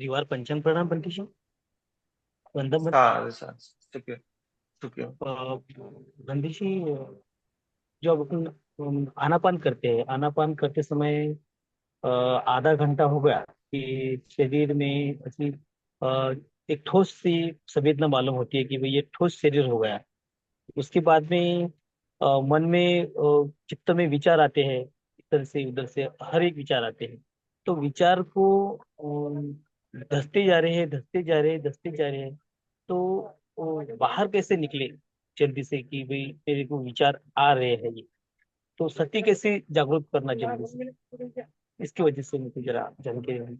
त्रिवार पंचांग प्रणाम बंटीजी. वंदन सा चुके चुके हो। बंटीजी, जो अब अपन आनापान करते हैं, आनापान करते समय आधा घंटा हो गया कि शरीर में ऐसी एक ठोस सी संवेदना मालूम होती है कि भाई ये ठोस शरीर हो गया. उसके बाद में मन में चित्त में विचार आते हैं, इधर से उधर से हर एक विचार आते हैं. तो विचार को धसते जा रहे हैं, धसते जा रहे हैं, धसते जा रहे हैं. तो वो बाहर कैसे निकले जल्दी से कि भाई मेरे को विचार आ रहे हैं ये. तो सत्य कैसे जागरूक करना जल्दी से, इसकी वजह से मुझे जरा जानकारी है.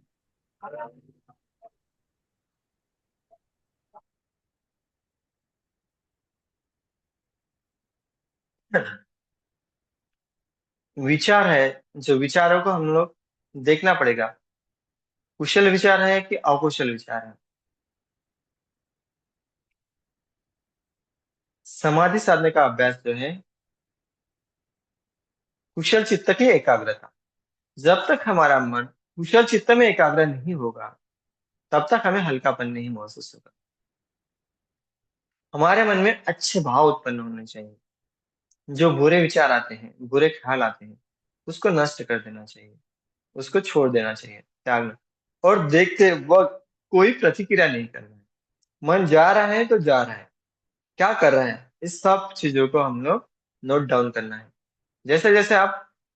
विचार है, जो विचारों को हम लोग देखना पड़ेगा, कुशल विचार है कि अकुशल विचार है। समाधि साधने का अभ्यास जो है, कुशल चित्त की एकाग्रता। जब तक हमारा मन कुशल चित्त में एकाग्र नहीं होगा, तब तक हमें हल्कापन नहीं महसूस होगा। हमारे मन में अच्छे भाव उत्पन्न होने चाहिए। जो बुरे विचार आते हैं, बुरे ख्याल आते हैं, उसको नष्ट कर देना चाहिए, उसको छोड़ देना चाहिए, त्यागना। और देखते वक्त कोई प्रतिक्रिया नहीं करना है। मन जा रहा है तो जा रहा है, क्या कर रहा है, इस सब चीजों को हम लोग नोट डाउन करना है। जैसे जैसे आप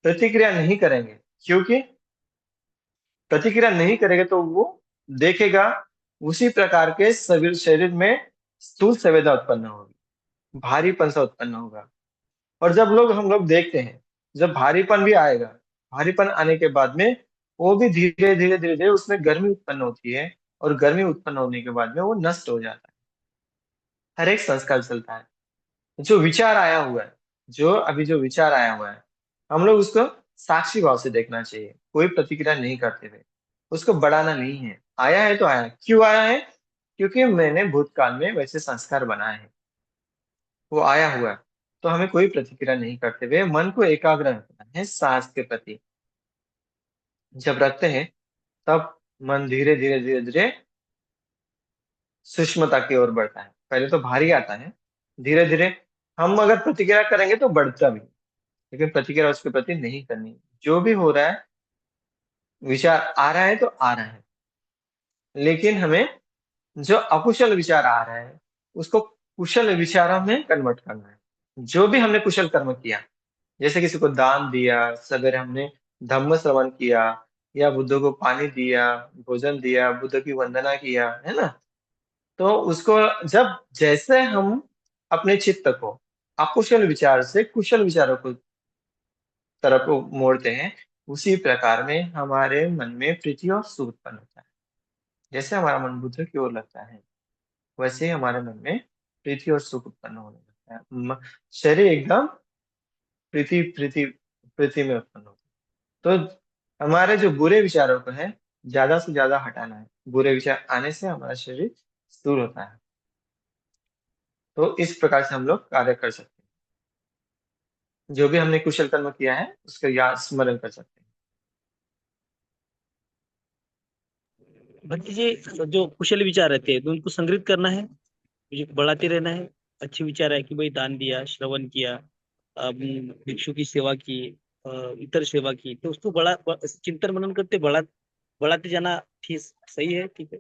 प्रतिक्रिया नहीं करेंगे, क्योंकि प्रतिक्रिया नहीं करेंगे तो वो देखेगा, उसी प्रकार के शरीर में स्थूल संवेदना उत्पन्न होगी, भारीपन सा उत्पन्न होगा। और जब हम लोग देखते हैं, जब भारीपन भी आएगा, भारीपन आने के बाद में वो भी धीरे धीरे धीरे धीरे उसमें गर्मी उत्पन्न होती है। और गर्मी उत्पन्न होने के बाद में वो नष्ट हो जाता है। हर एक संस्कार चलता है। जो विचार आया हुआ है, जो विचार आया हुआ है, हम लोग उसको साक्षी भाव से देखना चाहिए, कोई प्रतिक्रिया नहीं करते हुए। उसको बढ़ाना नहीं है, आया है तो आया है। क्यों आया है? क्योंकि मैंने भूतकाल में वैसे संस्कार बनाए हैं, वो आया हुआ है। तो हमें कोई प्रतिक्रिया नहीं करते हुए मन को एकाग्र रखना है सांस के प्रति। जब रखते हैं, तब मन धीरे धीरे धीरे धीरे सूक्ष्मता की ओर बढ़ता है। पहले तो भारी आता है, धीरे धीरे हम अगर प्रतिक्रिया करेंगे तो बढ़ता भी, लेकिन प्रतिक्रिया उसके प्रति नहीं करनी। जो भी हो रहा है, विचार आ रहा है तो आ रहा है, लेकिन हमें जो अकुशल विचार आ रहा है, उसको कुशल विचारों में कन्वर्ट करना है। जो भी हमने कुशल कर्म किया, जैसे किसी को दान दिया, सवेरे हमने धम्म श्रवण किया, या बुद्ध को पानी दिया, भोजन दिया, बुद्ध की वंदना किया, है ना। तो उसको जब जैसे हम अपने चित्त को अकुशल विचार से कुशल विचारों को तरफ को मोड़ते हैं, उसी प्रकार में हमारे मन में प्रीति और सुख उत्पन्न होता है। जैसे हमारा मन बुद्ध की ओर लगता है, वैसे ही हमारे मन में प्रीति और सुख उत्पन्न होने लगता है। शरीर एकदम प्रीति प्रीति प्रीति में उत्पन्न होता है। तो हमारे जो बुरे विचारों को है, ज्यादा से ज्यादा हटाना है। बुरे विचार आने से हमारा शरीर दूर होता है। तो इस प्रकार से हम लोग कार्य कर सकते हैं। जो भी हमने कुशल कर्म किया है, उसका याद स्मरण कर सकते हैं। भक्ति जी, जो कुशल विचार रहते हैं तो उनको संग्रहित करना है, मुझे बढ़ाते रहना है. अच्छे विचार है कि भाई दान दिया, श्रवण किया, भिक्षु की सेवा की, इतर सेवा की, तो उसको चिंतन मनन करते बढ़ाते जाना. ठीक, सही है, ठीक है.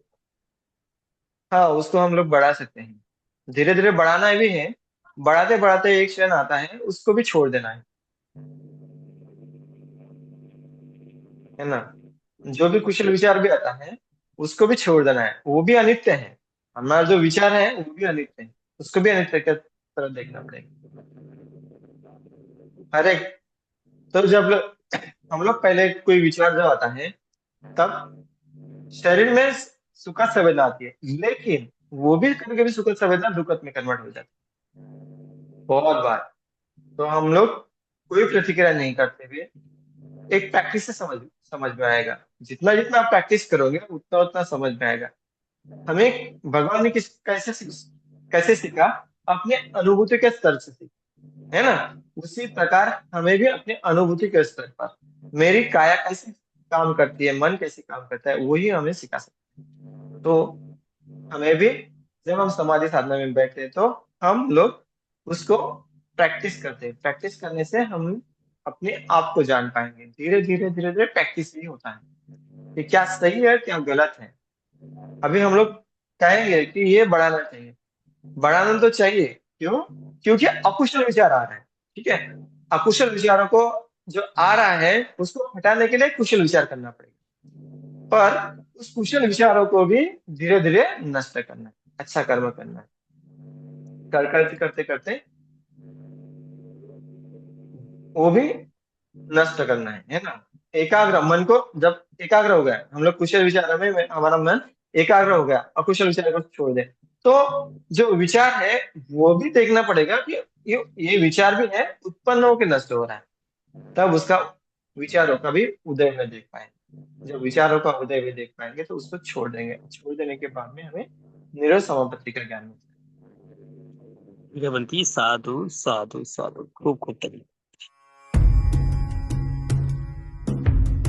हाँ, उसको हम लोग बढ़ा सकते हैं। धीरे धीरे बढ़ाना भी है। बढ़ाते बढ़ाते एक क्षण आता है, उसको भी छोड़ देना है ना। जो भी कुशल विचार भी आता है, उसको भी छोड़ देना है, वो भी अनित्य है। हमारा जो विचार है वो भी अनित्य है, उसको भी अनित्य की तरह देखना पड़ेगा। हर एक, तो हम लोग पहले कोई विचार जब आता है, तब शरीर में सुखद संवेदना आती है, लेकिन वो भी कभी कभी सुखद संवेदना दुखद में कन्वर्ट हो जाती है, बहुत बार। तो हम लोग कोई प्रतिक्रिया नहीं करते हुए, एक प्रैक्टिस से समझ समझ में आएगा। जितना जितना आप प्रैक्टिस करोगे, उतना उतना समझ में आएगा। हमें भगवान ने कैसे सीखा? अपने अनुभूति के स्तर से सीखा, है ना। उसी प्रकार हमें भी अपने अनुभूति के स्तर पर, मेरी काया कैसे काम करती है, मन कैसे काम करता है, वही हमें सिखा सकता तो हमें भी जब हम समाधि साधना में बैठते हैं तो हम लोग उसको प्रैक्टिस करते हैं। प्रैक्टिस करने से हम अपने आप को जान पाएंगे। धीरे धीरे धीरे धीरे प्रैक्टिस ही होता है कि क्या सही है क्या गलत है। अभी हम लोग कहेंगे कि ये बढ़ाना चाहिए, बढ़ाना तो चाहिए। क्यों? क्योंकि अकुशल विचार आ रहे हैं। ठीक है, अकुशल विचारों को जो आ रहा है उसको हटाने के लिए कुशल विचार करना पड़ेगा। पर उस कुशल विचारों को भी धीरे धीरे नष्ट करना है, अच्छा कर्म करना है। करते करते करते वो भी नष्ट करना है ना। एकाग्र मन को जब एकाग्र हो गया, हम लोग कुशल विचार में हमारा मन एकाग्र हो गया, अकुशल विचार को छोड़ दे, तो जो विचार है वो भी देखना पड़ेगा कि ये विचार भी है, उत्पन्न होकर नष्ट हो रहा है। तब उसका विचारों का भी उदय में देख पाएंगे। जब विचारों का उदय में देख पाएंगे तो उसको छोड़ देंगे। छोड़ देने के बाद में हमें निरोध समापत्ति का ज्ञान मिलता है। जय बंटी, साधु साधु साधु, खूब खूब धन्यवाद।